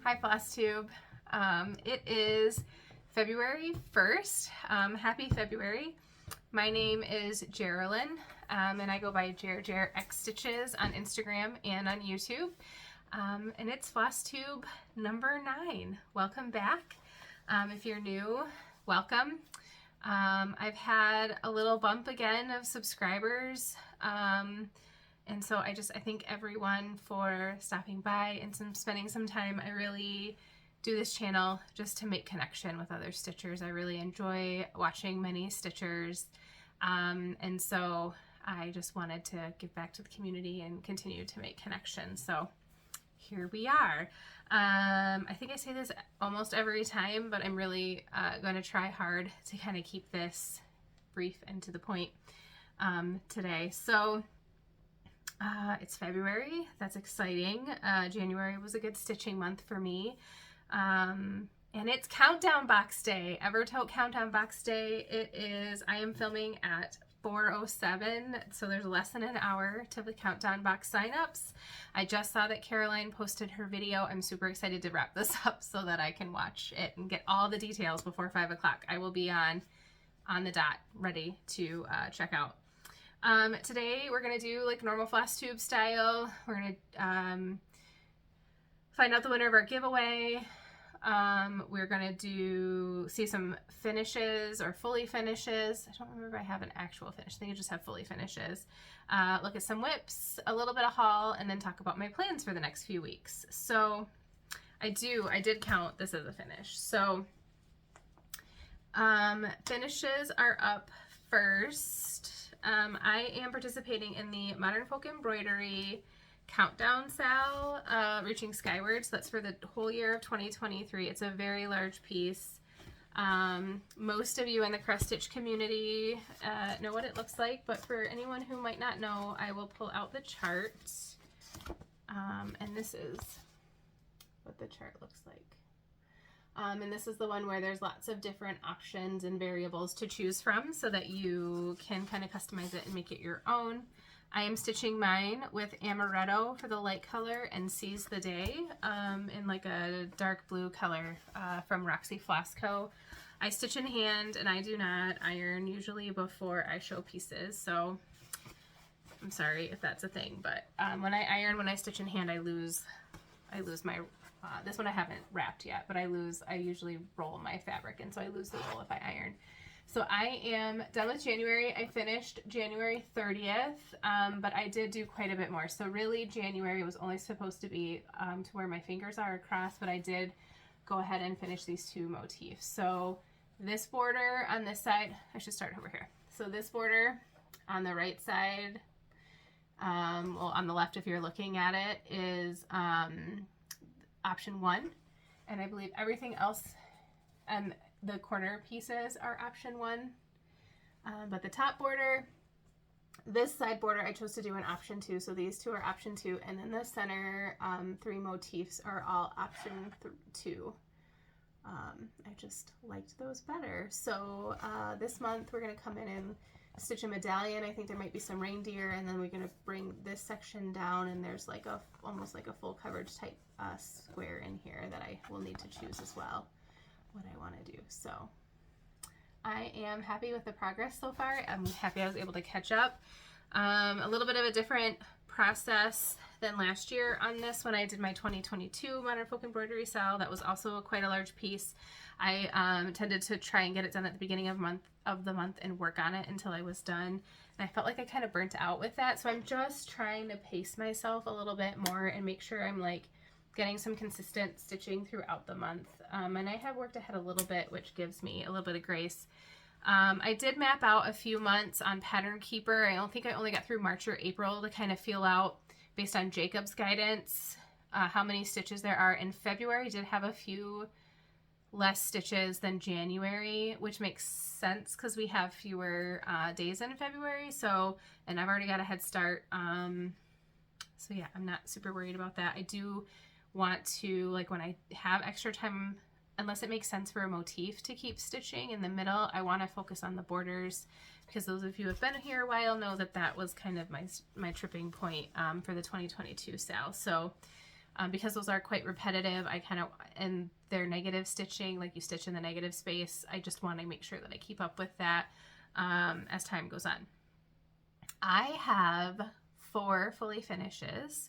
Hi FlossTube. It is February 1st. Happy February. My name is Geraldine, and I go by X Stitches on Instagram and on YouTube. And it's FlossTube number 9. Welcome back. If you're new, welcome. I've had a little bump again of subscribers. And so I thank everyone for stopping by and spending some time. I really do this channel just to make connection with other stitchers. I really enjoy watching many stitchers. And so I just wanted to give back to the community and continue to make connections. So here we are. I think I say this almost every time, but I'm really going to try hard to kind of keep this brief and to the point today. So it's February. That's exciting. January was a good stitching month for me. And it's Countdown Box Day. Evertote Countdown Box Day. It is, I am filming at 4:07, so there's less than an hour to the Countdown Box signups. I just saw that Caroline posted her video. I'm super excited to wrap this up so that I can watch it and get all the details before 5 o'clock. I will be on the dot, ready to check out. Today we're going to do like normal FlossTube style. We're going to find out the winner of our giveaway. We're going to see some finishes or fully finishes. I don't remember if I have an actual finish. I think I just have fully finishes. Look at some whips, a little bit of haul, and then talk about my plans for the next few weeks. So I did count this as a finish. So finishes are up first. I am participating in the Modern Folk Embroidery Countdown SAL, Reaching Skyward. So that's for the whole year of 2023. It's a very large piece. Most of you in the cross stitch community know what it looks like, but for anyone who might not know, I will pull out the chart. And this is what the chart looks like. And this is the one where there's lots of different options and variables to choose from so that you can kind of customize it and make it your own. I am stitching mine with Amaretto for the light color and Seize the Day in like a dark blue color from Roxy Floss Co. I stitch in hand and I do not iron usually before I show pieces, so I'm sorry if that's a thing, but when I iron, when I stitch in hand, I lose my this one I haven't wrapped yet, but I usually roll my fabric, and so I lose the roll if I iron. So I am done with January. I finished January 30th, but I did do quite a bit more. So really January was only supposed to be to where my fingers are across, but I did go ahead and finish these two motifs. So this border on this side, I should start over here. So this border on the right side, well, on the left if you're looking at it, is option 1, and I believe everything else and the corner pieces are option 1, but the top border, this side border, I chose to do an option 2, so these two are option 2, and then the center 3 motifs are all option 2. I just liked those better. So this month we're going to come in and stitch a medallion. I think there might be some reindeer, and then we're going to bring this section down, and there's like almost like a full coverage type square in here that I will need to choose as well what I want to do. So I am happy with the progress so far. I'm happy I was able to catch up. A little bit of a different process than last year on this when I did my 2022 Modern Folk Embroidery SAL. That was also quite a large piece. I tended to try and get it done at the beginning of the month and work on it until I was done. And I felt like I kind of burnt out with that. So I'm just trying to pace myself a little bit more and make sure I'm like getting some consistent stitching throughout the month. And I have worked ahead a little bit, which gives me a little bit of grace. I did map out a few months on Pattern Keeper. I don't think I only got through March or April to kind of feel out, based on Jacob's guidance, how many stitches there are. In February, I did have a few less stitches than January, which makes sense because we have fewer days in February. So, and I've already got a head start. So yeah, I'm not super worried about that. I do want to, like, when I have extra time, unless it makes sense for a motif to keep stitching in the middle, I want to focus on the borders, because those of you who have been here a while know that that was kind of my tripping point for the 2022 SAL. So because those are quite repetitive, I kind of, and they're negative stitching, like you stitch in the negative space, I just want to make sure that I keep up with that as time goes on. I have 4 fully finishes.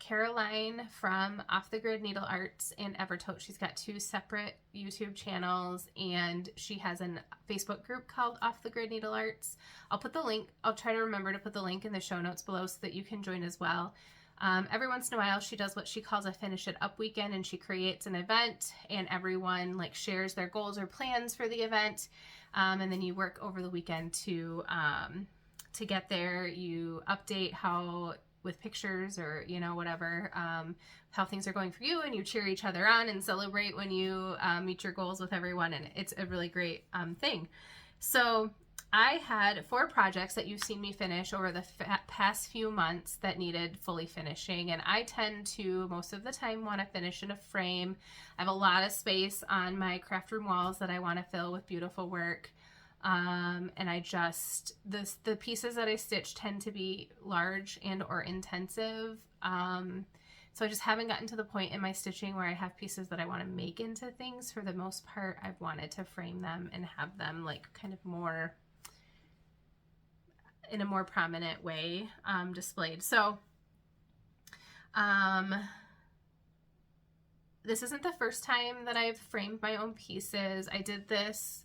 Caroline from Off the Grid Needle Arts and Evertote, she's got 2 separate YouTube channels, and she has a Facebook group called Off the Grid Needle Arts. I'll put the link, I'll try to remember to put the link in the show notes below so that you can join as well. Every once in a while she does what she calls a Finish It Up weekend, and she creates an event and everyone like shares their goals or plans for the event, and then you work over the weekend to get there. You update how, with pictures or, you know, whatever, how things are going for you, and you cheer each other on and celebrate when you meet your goals with everyone, and it's a really great thing. So I had 4 projects that you've seen me finish over the past few months that needed fully finishing, and I tend to most of the time want to finish in a frame. I have a lot of space on my craft room walls that I want to fill with beautiful work. And I just, the pieces that I stitch tend to be large and or intensive. So I just haven't gotten to the point in my stitching where I have pieces that I want to make into things. For the most part, I've wanted to frame them and have them like kind of more, in a more prominent way, displayed. So, this isn't the first time that I've framed my own pieces. I did this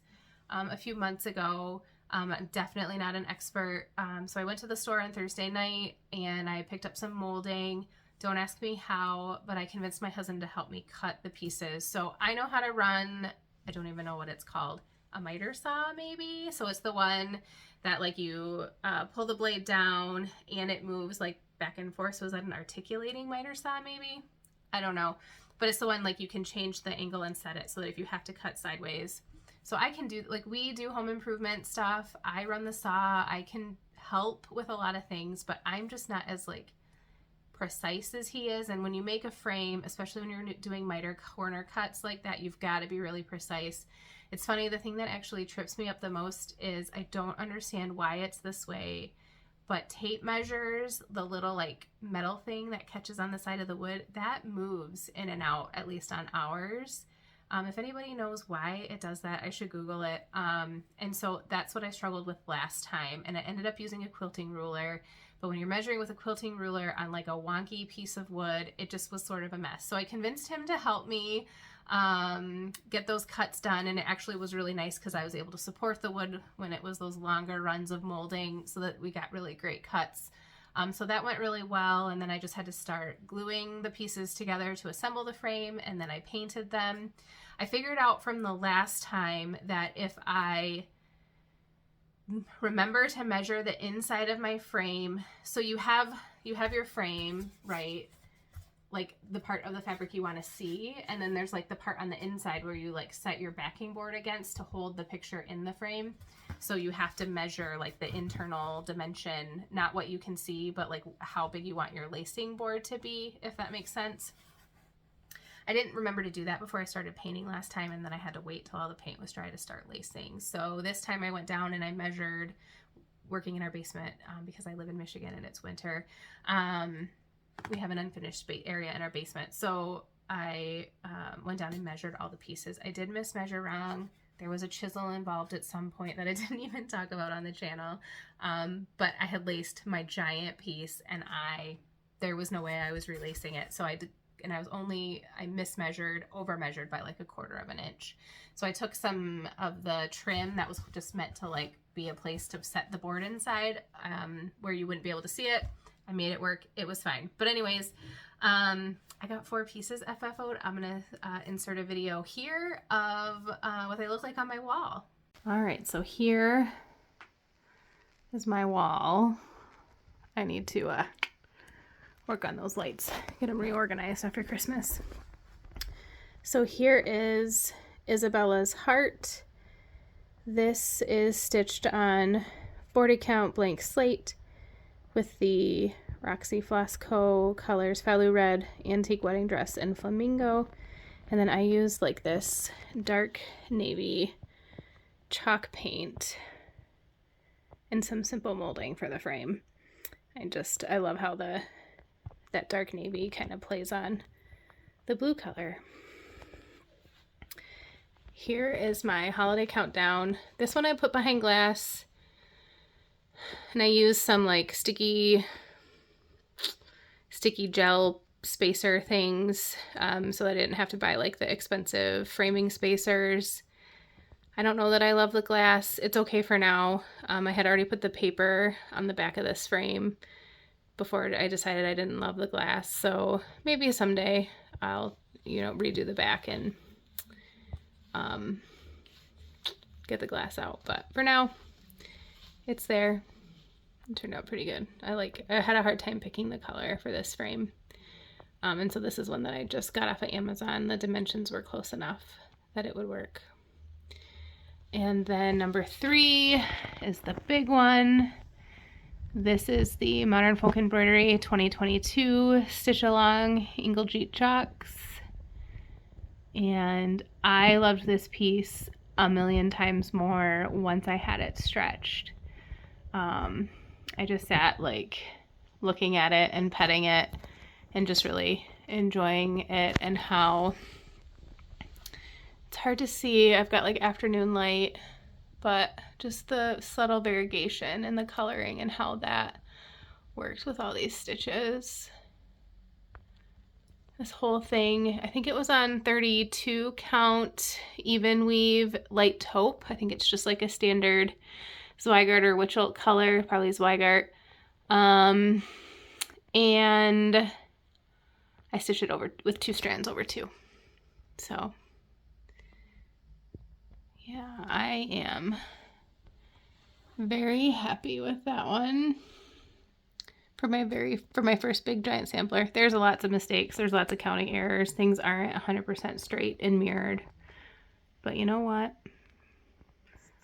a few months ago. I'm definitely not an expert. So I went to the store on Thursday night and I picked up some molding. Don't ask me how, but I convinced my husband to help me cut the pieces. So I know how to run, I don't even know what it's called, a miter saw maybe? So it's the one that like you pull the blade down and it moves like back and forth. So is that an articulating miter saw maybe? I don't know. But it's the one like you can change the angle and set it so that if you have to cut sideways. So I can do, like, we do home improvement stuff. I run the saw. I can help with a lot of things, but I'm just not as like precise as he is. And when you make a frame, especially when you're doing miter corner cuts like that, you've got to be really precise. It's funny, the thing that actually trips me up the most is I don't understand why it's this way, but tape measures, the little like metal thing that catches on the side of the wood, that moves in and out, at least on ours. If anybody knows why it does that, I should Google it. And so that's what I struggled with last time. And I ended up using a quilting ruler. But when you're measuring with a quilting ruler on like a wonky piece of wood, it just was sort of a mess. So I convinced him to help me get those cuts done. And it actually was really nice because I was able to support the wood when it was those longer runs of molding so that we got really great cuts. So that went really well, and then I just had to start gluing the pieces together to assemble the frame, and then I painted them. I figured out from the last time that if I remember to measure the inside of my frame, so you have your frame, right? Like the part of the fabric you want to see, and then there's like the part on the inside where you like set your backing board against to hold the picture in the frame. So you have to measure like the internal dimension, not what you can see, but like how big you want your lacing board to be, if that makes sense. I didn't remember to do that before I started painting last time, and then I had to wait till all the paint was dry to start lacing. So this time I went down and I measured, working in our basement because I live in Michigan and it's winter. We have an unfinished area in our basement. So I went down and measured all the pieces. I did mismeasure wrong. There was a chisel involved at some point that I didn't even talk about on the channel. But I had laced my giant piece and there was no way I was relacing it. So I did, and I mismeasured, over measured by like 1/4 of an inch. So I took some of the trim that was just meant to like be a place to set the board inside, where you wouldn't be able to see it. I made it work. It was fine. But anyways, I got 4 pieces FFO'd. I'm going to insert a video here of what they look like on my wall. All right, so here is my wall. I need to work on those lights, get them reorganized after Christmas. So here is Isabella's heart. This is stitched on 40 count blank slate with the Roxy Floss Co. colors, Falu Red, Antique Wedding Dress, and Flamingo. And then I used like this dark navy chalk paint and some simple molding for the frame. I love how the that dark navy kind of plays on the blue color. Here is my holiday countdown. This one I put behind glass, and I used some like sticky gel spacer things, so I didn't have to buy like the expensive framing spacers. I don't know that I love the glass. It's okay for now. I had already put the paper on the back of this frame before I decided I didn't love the glass, so maybe someday I'll, you know, redo the back and get the glass out. But for now, it's there. It turned out pretty good. I had a hard time picking the color for this frame. And so this is one that I just got off of Amazon. The dimensions were close enough that it would work. And then number 3 is the big one. This is the Modern Folk Embroidery 2022 Stitch Along Inglejeet Chalks. And I loved this piece a million times more once I had it stretched. I just sat like looking at it and petting it and just really enjoying it, and how it's hard to see. I've got like afternoon light, but just the subtle variegation and the coloring and how that works with all these stitches. This whole thing, I think it was on 32 count even weave light taupe. I think it's just like a standard Zweigart or Witchelt color, probably Zweigart. And I stitched it over with 2 strands over 2. So yeah, I am very happy with that one. For my first big giant sampler. There's lots of mistakes. There's lots of counting errors. Things aren't 100% straight and mirrored. But you know what?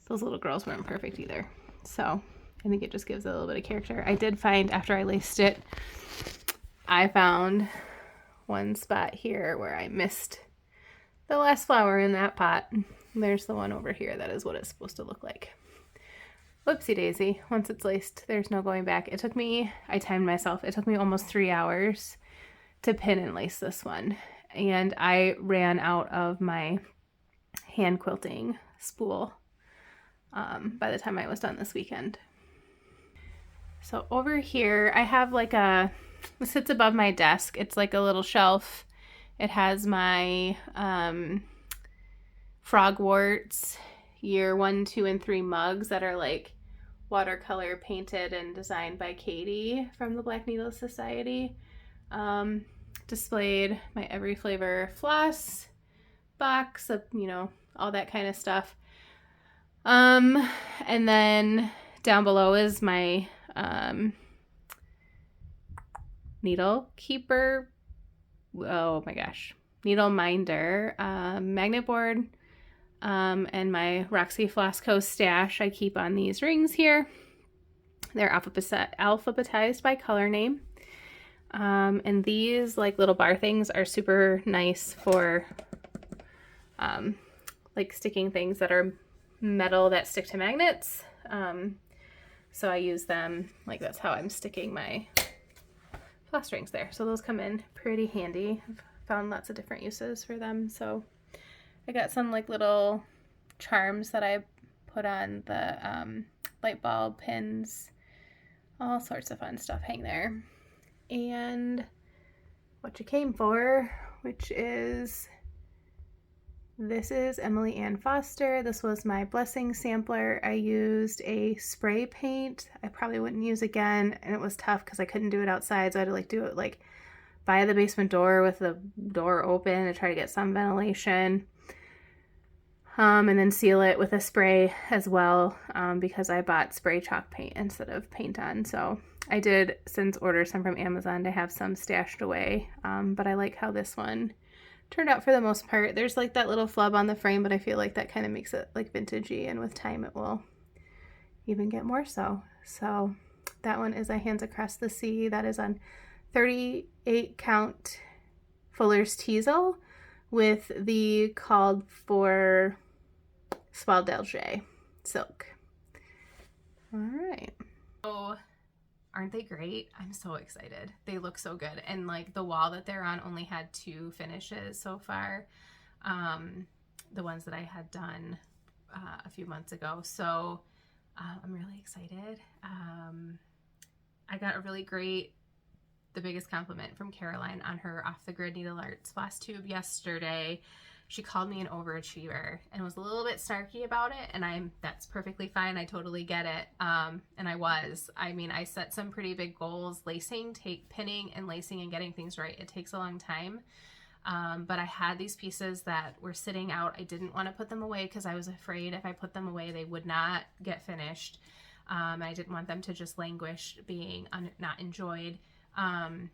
Those little girls weren't perfect either. So I think it just gives it a little bit of character. I did find, after I laced it, I found one spot here where I missed the last flower in that pot. There's the one over here. That is what it's supposed to look like. Whoopsie daisy. Once it's laced, there's no going back. It took me, I timed myself, it took me almost 3 hours to pin and lace this one. And I ran out of my hand quilting spool by the time I was done this weekend. So over here, I have like it sits above my desk. It's like a little shelf. It has my Frogwarts year 1, 2, and 3 mugs that are like watercolor painted and designed by Katie from the Black Needle Society. Displayed my Every Flavor floss box of, you know, all that kind of stuff. And then down below is my needle keeper. Oh my gosh. Needle minder, magnet board. And my Roxy Flossco stash I keep on these rings here. They're alphabetized by color name. And these like little bar things are super nice for like sticking things that are metal that stick to magnets. So I use them, like that's how I'm sticking my floss rings there. So those come in pretty handy. I've found lots of different uses for them. So I got some like little charms that I put on the light bulb pins, all sorts of fun stuff hang there. And what you came for, which is, this is Emily Ann Foster. This was my blessing sampler. I used a spray paint I probably wouldn't use again, and it was tough because I couldn't do it outside, so I had to like do it like by the basement door with the door open to try to get some ventilation. And then seal it with a spray as well, because I bought spray chalk paint instead of paint on. So I did since order some from Amazon to have some stashed away, but I like how this one turned out for the most part. There's like that little flub on the frame, but I feel like that kind of makes it like vintagey, and with time it will even get more so. So that one is a Hands Across the Sea. That is on 38 count Fuller's Teasel with the called for Soie d'Alger silk. All right. So Aren't they great? I'm so excited. They look so good. And like the wall that they're on only had 2 finishes so far. The ones that I had done a few months ago. So I'm really excited. I got a really great, the biggest compliment from Caroline on her Off the Grid Needle Arts FlossTube yesterday. She called me an overachiever and was a little bit snarky about it, and that's perfectly fine. I totally get it. And I mean, I set some pretty big goals. Pinning and lacing and getting things right, it takes a long time. But I had these pieces that were sitting out. I didn't want to put them away because I was afraid if I put them away, they would not get finished. I didn't want them to just languish, being not enjoyed. And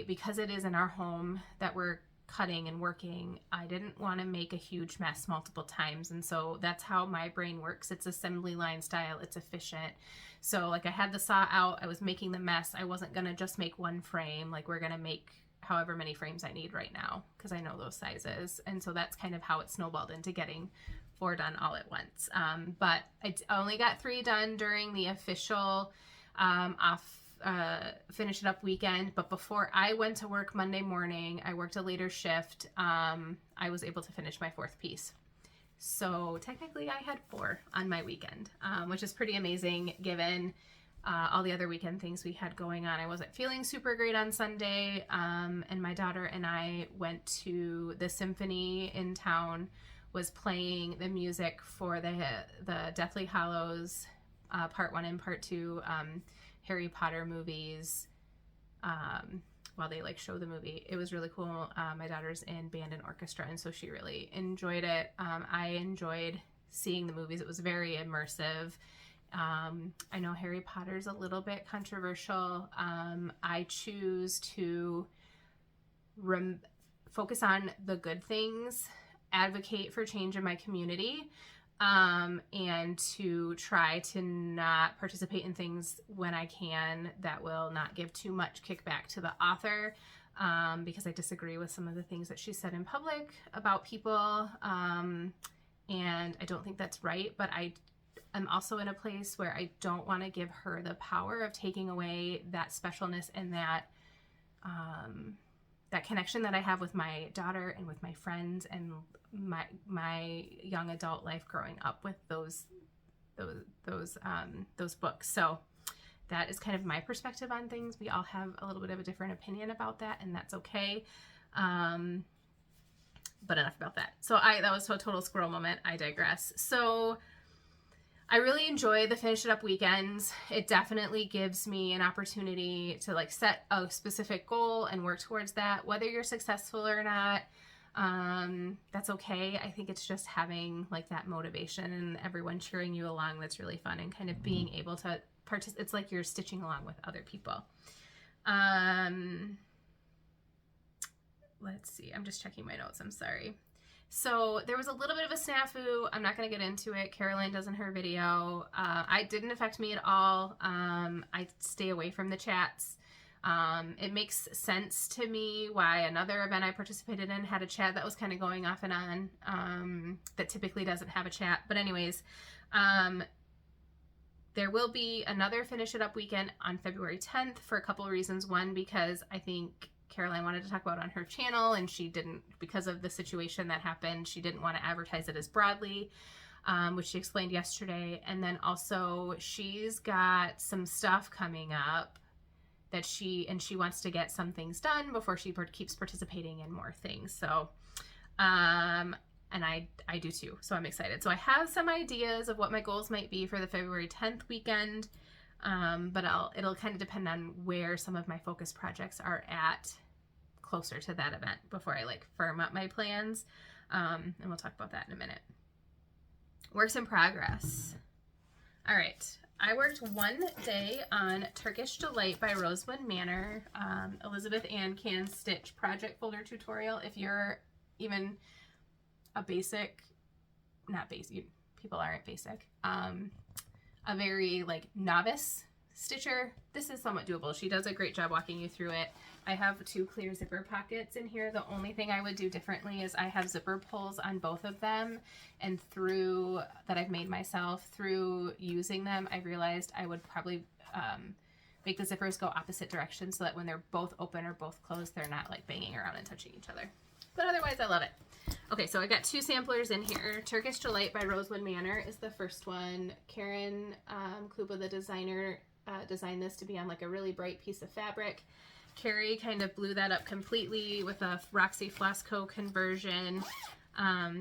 because it is in our home that we're cutting and working, I didn't want to make a huge mess multiple times. And so that's how my brain works. It's assembly line style. It's efficient. So like I had the saw out, I was making the mess. I wasn't going to just make one frame. Like we're going to make however many frames I need right now, because I know those sizes. And so that's kind of how it snowballed into getting 4 done all at once. But I only got 3 done during the official finish it up weekend. But before I went to work Monday morning, I worked a later shift. I was able to finish my 4th piece. So technically I had 4 on my weekend, which is pretty amazing given all the other weekend things we had going on. I wasn't feeling super great on Sunday, and my daughter and I went to the symphony in town, was playing the music for the Deathly Hallows Part 1 and Part 2 Harry Potter movies while they like show the movie. It was really cool. My daughter's in band and orchestra, and so she really enjoyed it. I enjoyed seeing the movies. It was very immersive. I know Harry Potter's a little bit controversial. I choose to focus on the good things, advocate for change in my community, and to try to not participate in things when I can that will not give too much kickback to the author, because I disagree with some of the things that she said in public about people, and I don't think that's right. But I'm also in a place where I don't want to give her the power of taking away that specialness and that that connection that I have with my daughter and with my friends and my young adult life growing up with those books. So that is kind of my perspective on things. We all have a little bit of a different opinion about that, and that's okay. But enough about that. So that was a total squirrel moment. I digress. So I really enjoy the Finish It Up weekends. It definitely gives me an opportunity to like set a specific goal and work towards that. Whether you're successful or not, that's okay. I think it's just having like that motivation and everyone cheering you along that's really fun, and kind of being able to participate. It's like you're stitching along with other people. Let's see. I'm just checking my notes. I'm sorry. So there was a little bit of a snafu. I'm not going to get into it. Caroline does in her video. It didn't affect me at all. I stay away from the chats. It makes sense to me why another event I participated in had a chat that was kind of going off and on, that typically doesn't have a chat. But anyways, there will be another Finish It Up weekend on February 10th for a couple of reasons. One, because I think Caroline wanted to talk about it on her channel, and she didn't, because of the situation that happened, she didn't want to advertise it as broadly, which she explained yesterday. And then also she's got some stuff coming up that she wants to get some things done before she keeps participating in more things. So, and I do too. So I'm excited. So I have some ideas of what my goals might be for the February 10th weekend. But it'll kind of depend on where some of my focus projects are at closer to that event before I like firm up my plans. And we'll talk about that in a minute. Works in progress. All right. I worked one day on Turkish Delight by Rosewood Manor, Elizabeth Ann Can Stitch project folder tutorial. If you're even a basic, not basic, people aren't basic, a very like novice stitcher, this is somewhat doable. She does a great job walking you through it. I have 2 clear zipper pockets in here. The only thing I would do differently is I have zipper pulls on both of them, and that I've made myself, through using them, I realized I would probably make the zippers go opposite directions so that when they're both open or both closed, they're not like banging around and touching each other. But otherwise, I love it. Okay, so I got 2 samplers in here. Turkish Delight by Rosewood Manor is the first one. Karen Kluba, the designer, designed this to be on like a really bright piece of fabric. Carrie kind of blew that up completely with a Roxy Flasco conversion.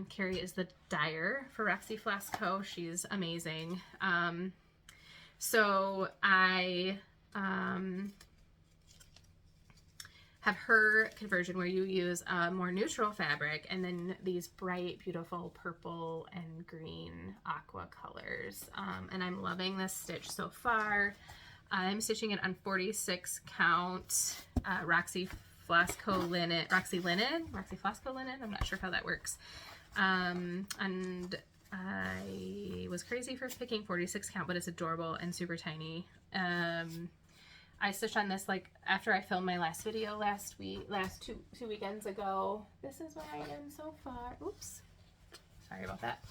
Carrie is the dyer for Roxy Flasco. She's amazing. So I have her conversion where you use a more neutral fabric and then these bright, beautiful purple and green aqua colors. And I'm loving this stitch so far. I'm stitching it on 46 count Roxy Flasco linen, Roxy Flasco linen. I'm not sure how that works. And I was crazy for picking 46 count, but it's adorable and super tiny. I stitched on this like after I filmed my last video last two weekends ago. This is where I am so far. Oops, sorry about that.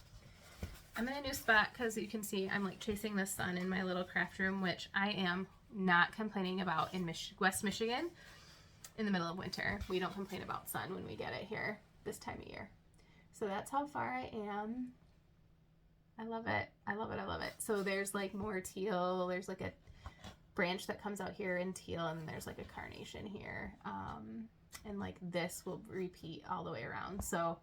I'm in a new spot because you can see I'm like chasing the sun in my little craft room, which I am not complaining about in West Michigan in the middle of winter. We don't complain about sun when we get it here this time of year. So that's how far I am. I love it. I love it. I love it. So there's like more teal. There's like a branch that comes out here in teal, and there's like a carnation here. And like this will repeat all the way around. So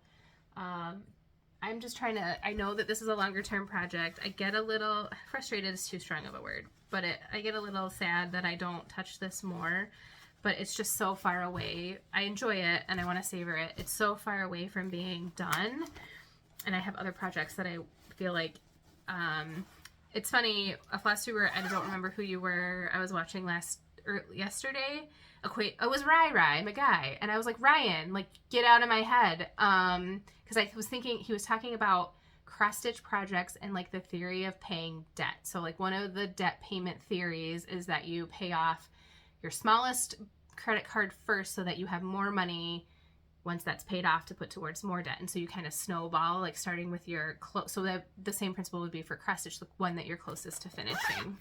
I'm just trying to, I know that this is a longer term project. I get a little frustrated is too strong of a word, but I get a little sad that I don't touch this more, but it's just so far away. I enjoy it and I want to savor it. It's so far away from being done. And I have other projects that I feel like, it's funny, a FlossTuber, I don't remember who you were, I was watching yesterday, it was Rai, my guy, and I was like, Ryan, like, get out of my head, because I was thinking, he was talking about cross-stitch projects and, like, the theory of paying debt. So, like, one of the debt payment theories is that you pay off your smallest credit card first so that you have more money once that's paid off to put towards more debt. And so you kind of snowball, like starting with your so that the same principle would be for cross stitch, the one that you're closest to finishing,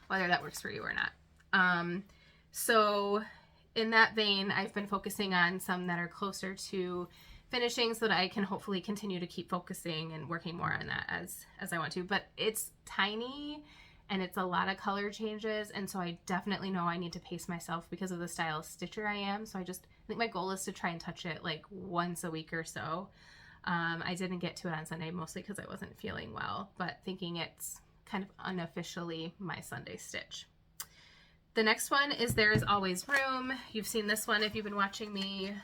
whether that works for you or not. So in that vein, I've been focusing on some that are closer to finishing so that I can hopefully continue to keep focusing and working more on that as I want to. But it's tiny and it's a lot of color changes, and so I definitely know I need to pace myself because of the style of stitcher I am. So I think my goal is to try and touch it like once a week or so. I didn't get to it on Sunday, mostly because I wasn't feeling well, but thinking it's kind of unofficially my Sunday stitch. The next one is There Is Always Room. You've seen this one if you've been watching me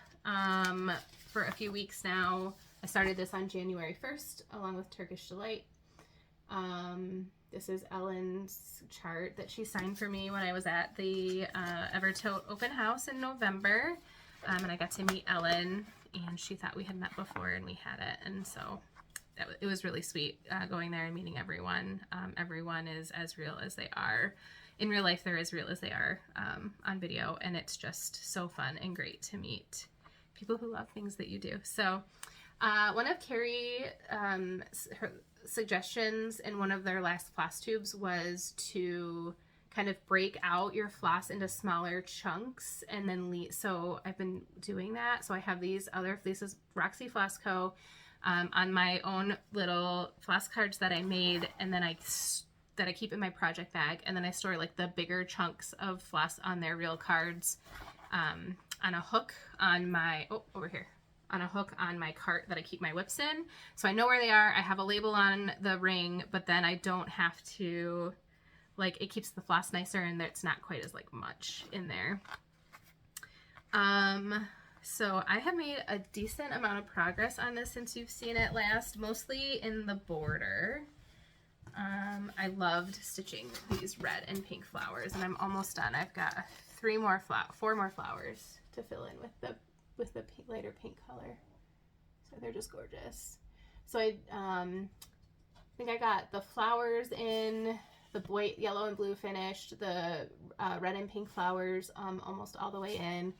for a few weeks now. I started this on January 1st along with Turkish Delight. This is Ellen's chart that she signed for me when I was at the Evertote open house in November. And I got to meet Ellen, and she thought we had met before, and we had it. And so it was really sweet going there and meeting everyone. Everyone is as real as they are. In real life, they're as real as they are on video. And it's just so fun and great to meet people who love things that you do. So one of Carrie, her suggestions in one of their last FlossTubes was to kind of break out your floss into smaller chunks and then so I've been doing that. So I have these is Roxy Flasco on my own little floss cards that I made, and then that I keep in my project bag, and then I store like the bigger chunks of floss on their real cards on a hook on my over here on a hook on my cart that I keep my whips in. So I know where they are. I have a label on the ring, but then I don't have to, like, it keeps the floss nicer and it's not quite as like much in there. So I have made a decent amount of progress on this since you've seen it last, mostly in the border. I loved stitching these red and pink flowers, and I'm almost done. I've got 4 more flowers to fill in with the lighter pink color. So they're just gorgeous. So I think I got the flowers in, the white, yellow, and blue finished, the red and pink flowers almost all the way in.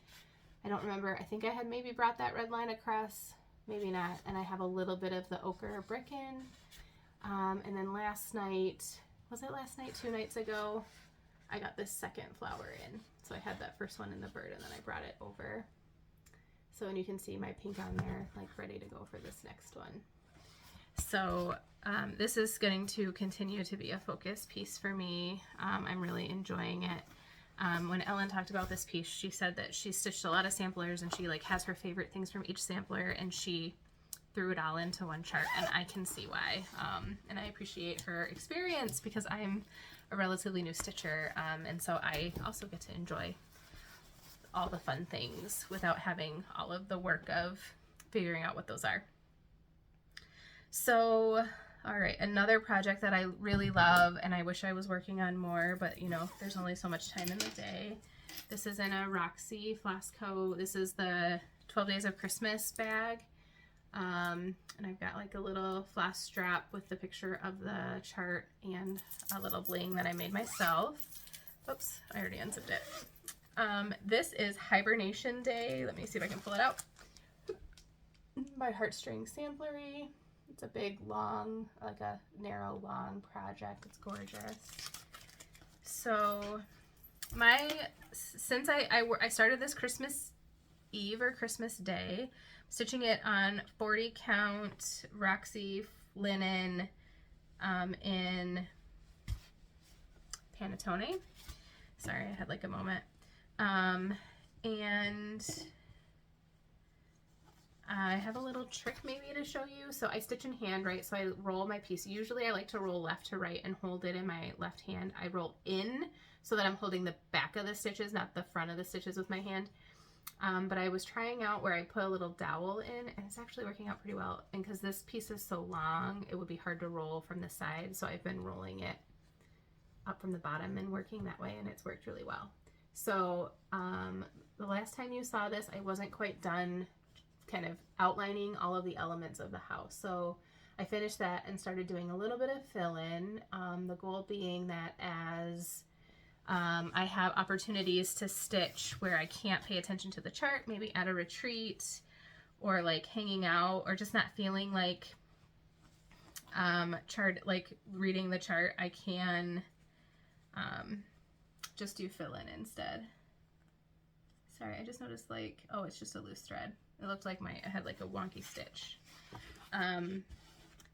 I don't remember. I think I had maybe brought that red line across, maybe not. And I have a little bit of the ochre brick in. And then last night was it last night, 2 nights ago, I got this second flower in. So I had that first one in the bird and then I brought it over. So, and you can see my pink on there, like ready to go for this next one. So this is going to continue to be a focus piece for me. I'm really enjoying it. When Ellen talked about this piece, she said that she stitched a lot of samplers and she like has her favorite things from each sampler and she threw it all into one chart, and I can see why. And I appreciate her experience because I'm a relatively new stitcher, and so I also get to enjoy all the fun things without having all of the work of figuring out what those are. So, all right, another project that I really love and I wish I was working on more, but you know, there's only so much time in the day. This is in a Roxy Flossco. This is the 12 Days of Christmas bag. And I've got like a little floss strap with the picture of the chart and a little bling that I made myself. Oops, I already unzipped it. This is Hibernation Day. Let me see if I can pull it out. My heartstring samplery. It's a big, long, like a narrow, long project. It's gorgeous. So since I started this Christmas Eve or Christmas Day, stitching it on 40 count Roxy linen in Panettone. Sorry, I had like a moment. And I have a little trick maybe to show you. So I stitch in hand, right? So I roll my piece. Usually I like to roll left to right and hold it in my left hand. I roll in so that I'm holding the back of the stitches, not the front of the stitches with my hand. But I was trying out where I put a little dowel in, and it's actually working out pretty well. And because this piece is so long, it would be hard to roll from the side. So I've been rolling it up from the bottom and working that way, and it's worked really well. So the last time you saw this, I wasn't quite done kind of outlining all of the elements of the house. So I finished that and started doing a little bit of fill-in. The goal being that as I have opportunities to stitch where I can't pay attention to the chart, maybe at a retreat or like hanging out or just not feeling like reading the chart, I can just do fill-in instead. Sorry, I just noticed like, oh, it's just a loose thread. It looked like I had like a wonky stitch.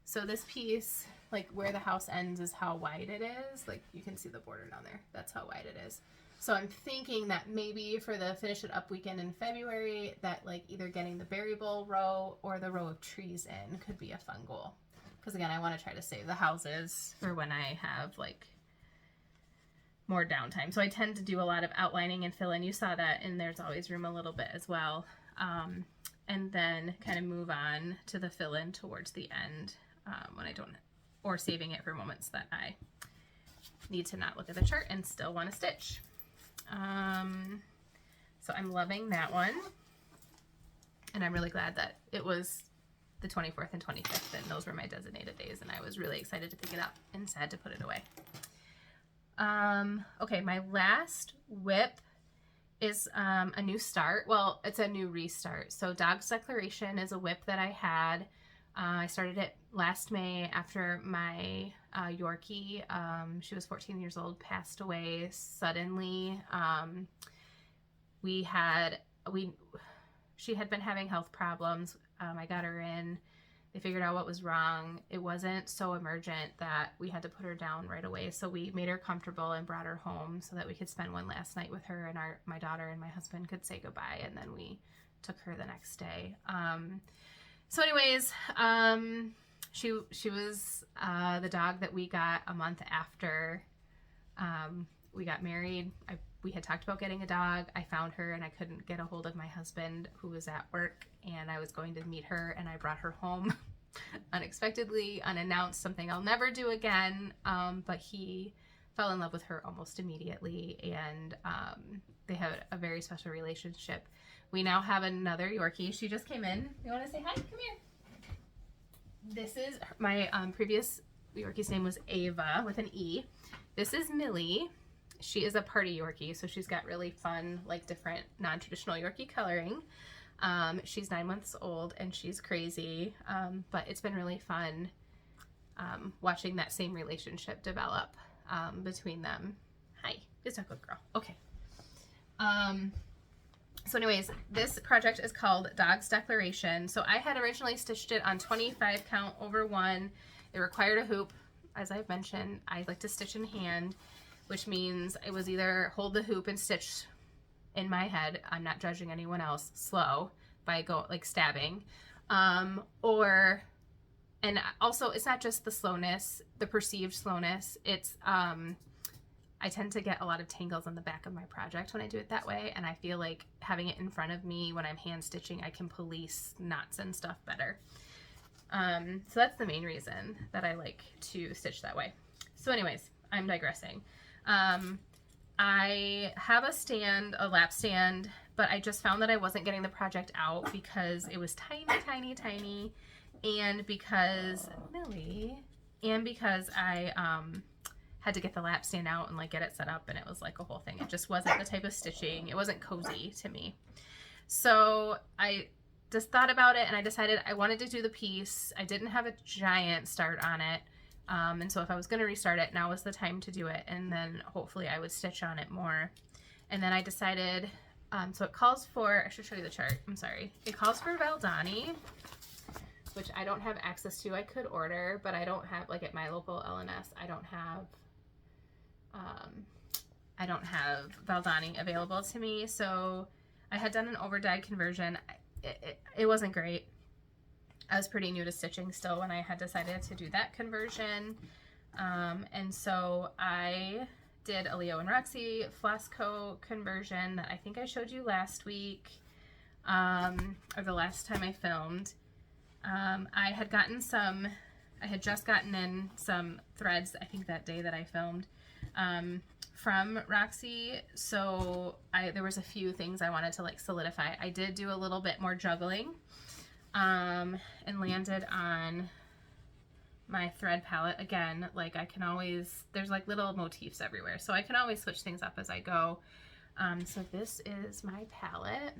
So this piece, like where the house ends is how wide it is. Like you can see the border down there. That's how wide it is. So I'm thinking that maybe for the Finish It Up weekend in February, that like either getting the berry bowl row or the row of trees in could be a fun goal. Because again, I want to try to save the houses for when I have like more downtime. So I tend to do a lot of outlining and fill in. You saw that, and there's always room a little bit as well. And then kind of move on to the fill in towards the end when I don't, or saving it for moments that I need to not look at the chart and still want to stitch. So I'm loving that one. And I'm really glad that it was the 24th and 25th, and those were my designated days, and I was really excited to pick it up and sad to put it away. Okay, my last whip is a new start. Well, it's a new restart. So Dog's Declaration is a whip that I had. I started it last May after my Yorkie, she was 14 years old, passed away suddenly. She had been having health problems. I got her in. They figured out what was wrong. It wasn't so emergent that we had to put her down right away. So we made her comfortable and brought her home so that we could spend one last night with her, and my daughter and my husband could say goodbye, and then we took her the next day. So anyways, she was the dog that we got a month after we got married. We had talked about getting a dog. I found her and I couldn't get a hold of my husband who was at work, and I was going to meet her, and I brought her home unexpectedly, unannounced, something I'll never do again. But he fell in love with her almost immediately, and they have a very special relationship. We now have another Yorkie. She just came in. You want to say hi? Come here. This is my previous Yorkie's name was Ava with an E. This is Millie. She is a party Yorkie, so she's got really fun, like different non-traditional Yorkie coloring. She's 9 months old and she's crazy, but it's been really fun watching that same relationship develop between them. Hi, it's a good girl. Okay. So anyways, this project is called Dog's Declaration. So I had originally stitched it on 25 count over 1. It required a hoop. As I've mentioned, I like to stitch in hand, which means it was either hold the hoop and stitch in my head, I'm not judging anyone else, slow by stabbing, or, and also it's not just the slowness, the perceived slowness, it's I tend to get a lot of tangles on the back of my project when I do it that way, and I feel like having it in front of me when I'm hand stitching, I can police knots and stuff better. So that's the main reason that I like to stitch that way. So anyways, I'm digressing. I have a stand, a lap stand, but I just found that I wasn't getting the project out because it was tiny, tiny, tiny, and because Millie, and because I had to get the lap stand out and like get it set up, and it was like a whole thing. It just wasn't the type of stitching. It wasn't cozy to me. So I just thought about it and I decided I wanted to do the piece. I didn't have a giant start on it. And so if I was going to restart it, now was the time to do it. And then hopefully I would stitch on it more. And then I decided, so it calls for, I should show you the chart. I'm sorry. It calls for Valdani, which I don't have access to. I could order, but I don't have, like at my local LNS, I don't have Valdani available to me. So I had done an over dyed conversion. It wasn't great. I was pretty new to stitching still when I had decided to do that conversion. And so I did a Leo and Roxy Flossco conversion that I think I showed you last week, or the last time I filmed. I had just gotten in some threads, I think that day that I filmed, from Roxy. So there was a few things I wanted to like solidify. I did do a little bit more juggling, and landed on my thread palette again. Like I can always, there's like little motifs everywhere, so I can always switch things up as I go. So this is my palette,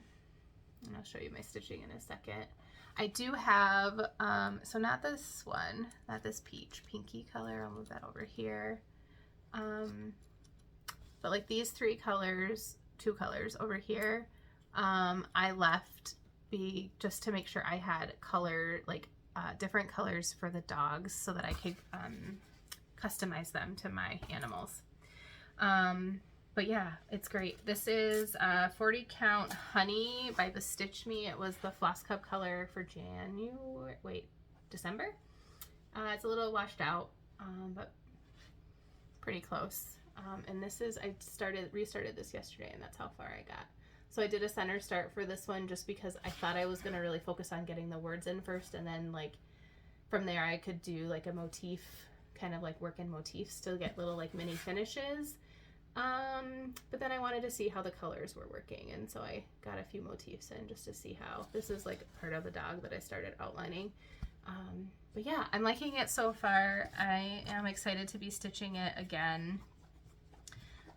and I'll show you my stitching in a second. I do have, so not this one, not this pinky color, I'll move that over here. But like these two colors over here, I left just to make sure I had color, like different colors for the dogs so that I could customize them to my animals. But yeah, it's great. This is 40 count honey by the Stitch Me. It was the Floss Cup color for December. It's a little washed out, but pretty close. And this is, I restarted this yesterday, and that's how far I got. So I did a center start for this one just because I thought I was going to really focus on getting the words in first, and then like from there I could do like a motif, kind of like work in motifs to get little like mini finishes. But then I wanted to see how the colors were working, and so I got a few motifs in just to see how. This is like part of the dog that I started outlining. But yeah, I'm liking it so far. I am excited to be stitching it again,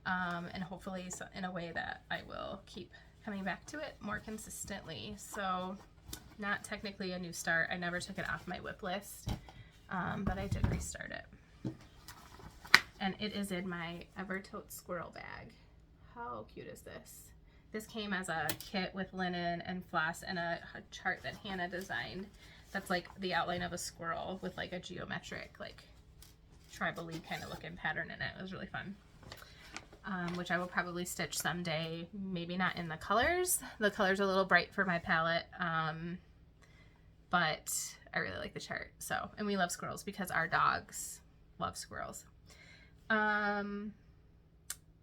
and hopefully in a way that I will keep coming back to it more consistently. So not technically a new start. I never took it off my whip list, but I did restart it. And it is in my Evertote squirrel bag. How cute is this? This came as a kit with linen and floss and a chart that Hannah designed. That's like the outline of a squirrel with like a geometric, like tribal-y kind of looking pattern in it. It was really fun. Which I will probably stitch someday. Maybe not in the colors. The colors are a little bright for my palette. But I really like the chart. So, and we love squirrels because our dogs love squirrels.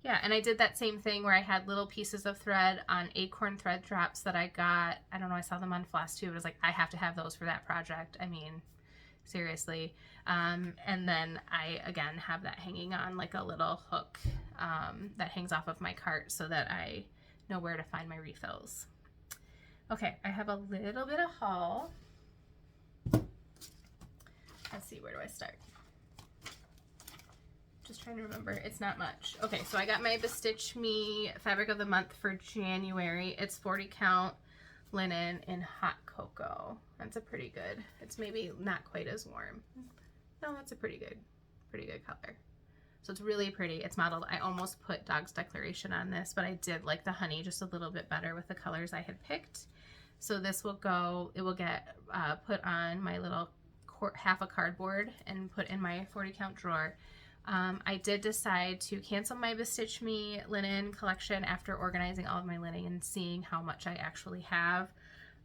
Yeah, and I did that same thing where I had little pieces of thread on acorn thread drops that I got. I don't know, I saw them on FlossTube. I was like, I have to have those for that project. I mean, seriously. And then I, again, have that hanging on like a little hook that hangs off of my cart so that I know where to find my refills. Okay, I have a little bit of haul. Let's see, where do I start? Just trying to remember. It's not much. Okay, so I got my Bestitch Me Fabric of the Month for January. It's 40 count linen in hot cocoa. That's a pretty good. It's maybe not quite as warm. No, that's a pretty good color. So it's really pretty. It's modeled. I almost put Dog's Declaration on this, but I did like the honey just a little bit better with the colors I had picked. So this will go, it will get put on my little half a cardboard and put in my 40 count drawer. I did decide to cancel my Bestitch Me linen collection after organizing all of my linen and seeing how much I actually have.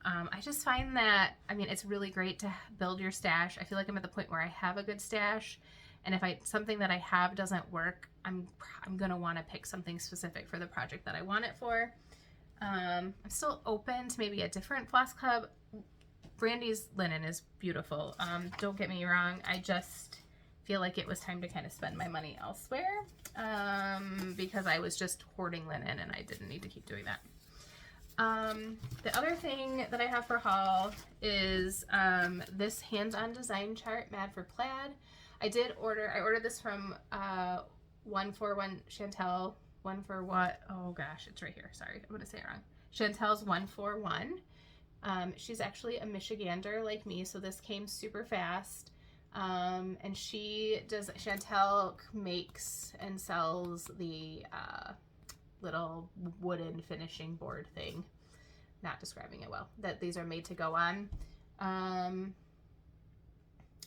I just find that, I mean, it's really great to build your stash. I feel like I'm at the point where I have a good stash, and if something that I have doesn't work, I'm gonna want to pick something specific for the project that I want it for. I'm still open to maybe a different floss club. Brandy's linen is beautiful. Don't get me wrong. I just feel like it was time to kind of spend my money elsewhere because I was just hoarding linen and I didn't need to keep doing that. The other thing that I have for haul is this hands-on design chart, Mad for Plaid. I ordered this from 141 Chantel. One for what? Oh gosh, it's right here. Sorry, I'm gonna say it wrong. Chantel's 141. She's actually a Michigander like me, so this came super fast. And Chantel makes and sells the little wooden finishing board thing. Not describing it well. That these are made to go on.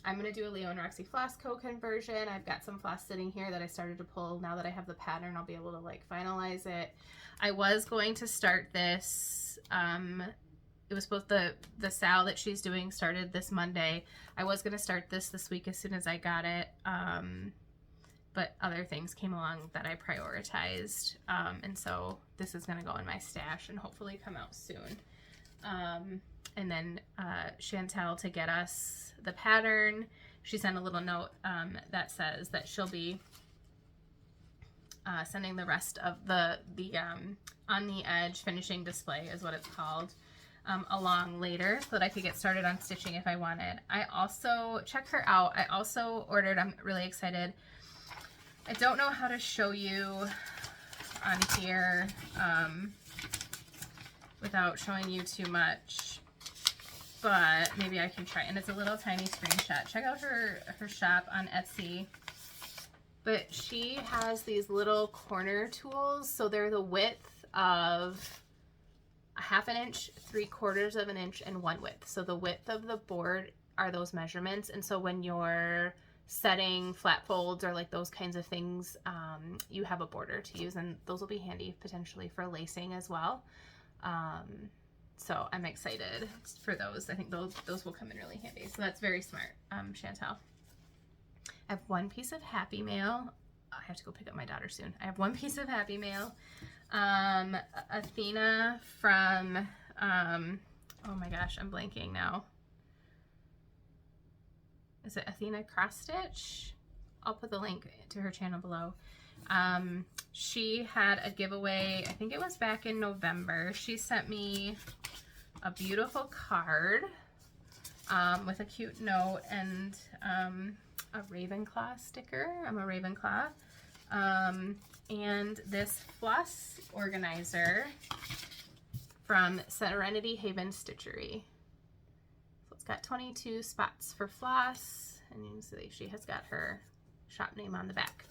I'm going to do a Leo and Roxy floss co-conversion. I've got some floss sitting here that I started to pull. Now that I have the pattern, I'll be able to like finalize it. I was going to start this, it was supposed, the SAL that she's doing started this Monday. I was going to start this week as soon as I got it. But other things came along that I prioritized. And so this is going to go in my stash and hopefully come out soon. And then Chantel, to get us the pattern, she sent a little note that says that she'll be sending the rest of the on the edge finishing display is what it's called, along later so that I could get started on stitching if I wanted. I also, check her out, I also ordered, I'm really excited. I don't know how to show you on here without showing you too much, but maybe I can try. And it's a little tiny screenshot. Check out her shop on Etsy. But she has these little corner tools. So they're the width of a 1/2 inch, 3/4 of an inch, and 1 width. So the width of the board are those measurements. And so when you're setting flat folds or like those kinds of things, you have a border to use, and those will be handy potentially for lacing as well. So I'm excited for those. I think those will come in really handy. So that's very smart, Chantel. I have one piece of happy mail. I have to go pick up my daughter soon. I have one piece of happy mail. Athena from, oh my gosh, I'm blanking now. Is it Athena Cross Stitch? I'll put the link to her channel below. She had a giveaway, I think it was back in November. She sent me a beautiful card with a cute note and a Ravenclaw sticker. I'm a Ravenclaw. And this floss organizer from Serenity Haven Stitchery. So it's got 22 spots for floss, and you can see she has got her shop name on the back.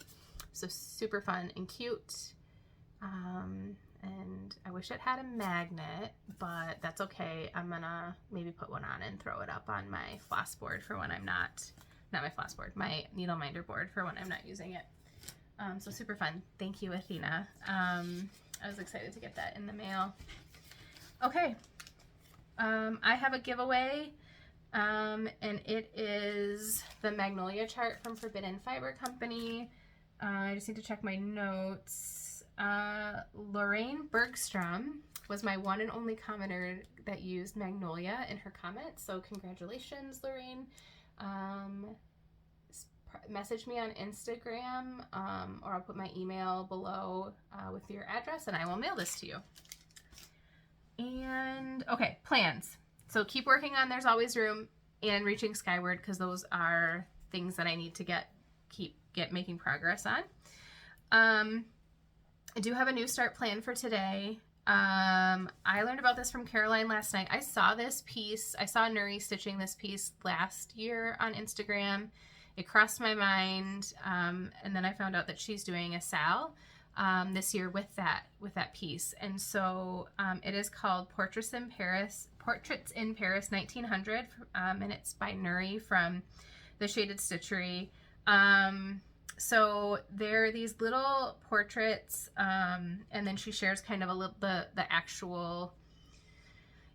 So super fun and cute. And I wish it had a magnet, but that's okay. I'm gonna maybe put one on and throw it up on my floss board for when I'm not my floss board, my needle minder board for when I'm not using it. So super fun. Thank you, Athena. I was excited to get that in the mail. Okay. I have a giveaway, and it is the Magnolia chart from Forbidden Fiber Company. I just need to check my notes. Lorraine Bergstrom was my one and only commenter that used Magnolia in her comments, so congratulations, Lorraine. Message me on Instagram, or I'll put my email below with your address, and I will mail this to you. And okay, plans. So keep working on There's Always Room and Reaching Skyward, because those are things that I need to keep making progress on. I do have a new start plan for today. I learned about this from Caroline last night. I saw this piece. I saw Nuri stitching this piece last year on Instagram. it crossed my mind, and then I found out that she's doing a SAL this year with that piece. And so it is called Portraits in Paris 1900, and it's by Nuri from the Shaded Stitchery. So there are these little portraits, and then she shares kind of the actual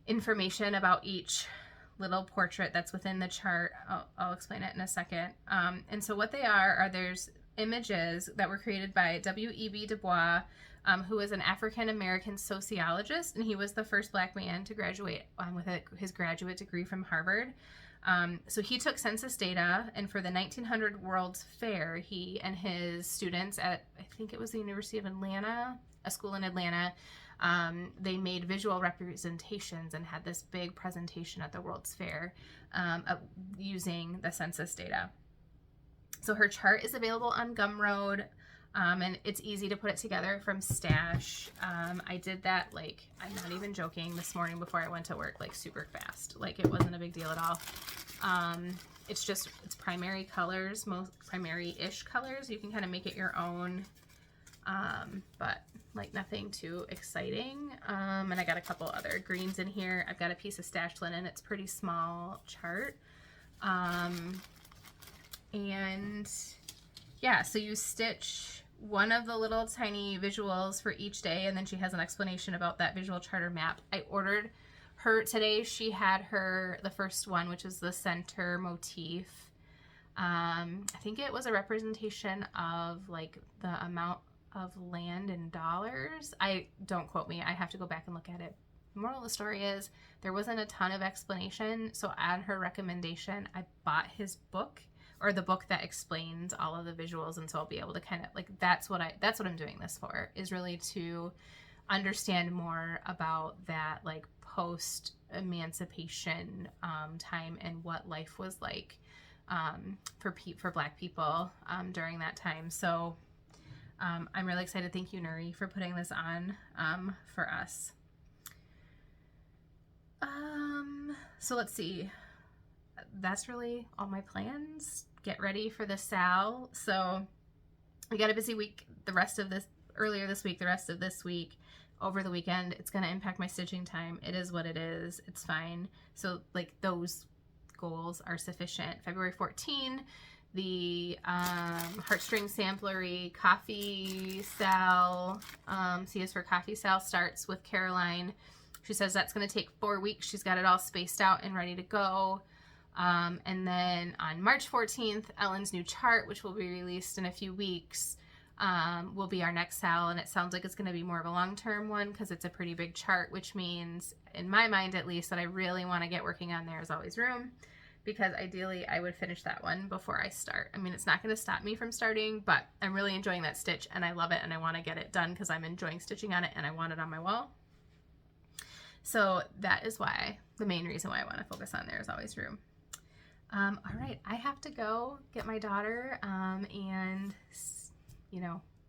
information about each little portrait that's within the chart. I'll explain it in a second. And so what they are there's images that were created by W.E.B. Du Bois, who is an African-American sociologist, and he was the first Black man to graduate with his graduate degree from Harvard. So he took census data, and for the 1900 World's Fair, he and his students at, I think it was the University of Atlanta, a school in Atlanta, they made visual representations and had this big presentation at the World's Fair using the census data. So her chart is available on Gumroad, and it's easy to put it together from Stash. I did that, like, I'm not even joking, this morning before I went to work, like, super fast. Like, it wasn't a big deal at all. It's primary colors, most primary-ish colors. You can kind of make it your own, but like nothing too exciting. And I got a couple other greens in here. I've got a piece of Stash linen. It's a pretty small chart. And yeah, so you stitch one of the little tiny visuals for each day, and then she has an explanation about that visual chart or map. I ordered her today. She had the first one, which is the center motif. I think it was a representation of like the amount of land in dollars. Don't quote me. I have to go back and look at it. The moral of the story is there wasn't a ton of explanation, so on her recommendation, I bought his book, or the book that explains all of the visuals, and so I'll be able to kind of like, that's what I'm doing this for, is really to understand more about that like post emancipation time and what life was like for Black people during that time. So I'm really excited. Thank you, Nuri, for putting this on for us. So let's see. That's really all my plans. Get ready for the SAL. So we got a busy week. Earlier this week, the rest of this week, over the weekend, it's going to impact my stitching time. It is what it is. It's fine. So like those goals are sufficient. February 14, the Heartstring Samplery Coffee SAL, C is for Coffee SAL, starts with Caroline. She says that's going to take 4 weeks. She's got it all spaced out and ready to go. And then on March 14th, Ellen's new chart, which will be released in a few weeks, will be our next SAL. And it sounds like it's going to be more of a long-term one because it's a pretty big chart, which means, in my mind at least, that I really want to get working on There's Always Room, because ideally I would finish that one before I start. I mean, it's not going to stop me from starting, but I'm really enjoying that stitch and I love it and I want to get it done because I'm enjoying stitching on it and I want it on my wall. So that is the main reason why I want to focus on There's Always Room. All right, I have to go get my daughter and,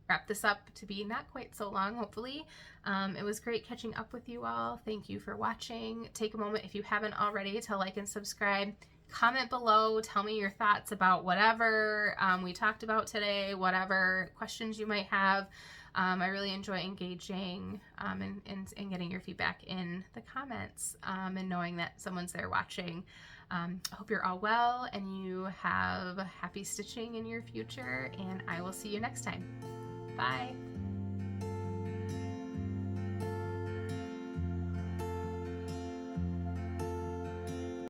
wrap this up to be not quite so long, hopefully. It was great catching up with you all. Thank you for watching. Take a moment, if you haven't already, to like and subscribe. Comment below. Tell me your thoughts about whatever we talked about today, whatever questions you might have. I really enjoy engaging and getting your feedback in the comments and knowing that someone's there watching. I hope you're all well and you have happy stitching in your future, and I will see you next time. Bye.